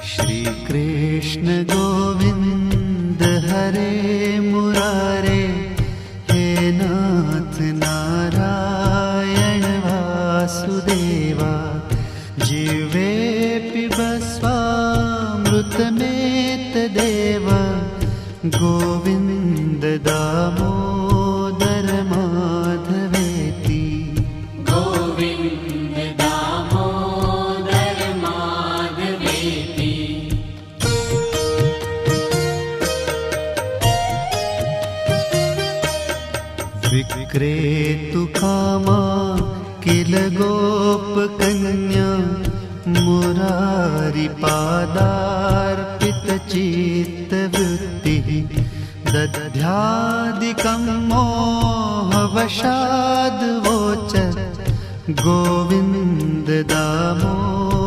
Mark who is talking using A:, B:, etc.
A: श्री कृष्ण गोविंद हरे मुरारे, हे नाथ नारायण वासुदेवा। जीवे पिबस्वामृतमेतदेव, गोविंद दामोदर माधवेति।
B: गोविंद दामोदर माधवेति।
A: विक्रेतु कामा किल गोपकन्या, मुरारिपादार्पितचित्तवृत्तिः। दध्यादिकं मोहवशाद्वोचत्, गोविन्द दामोदर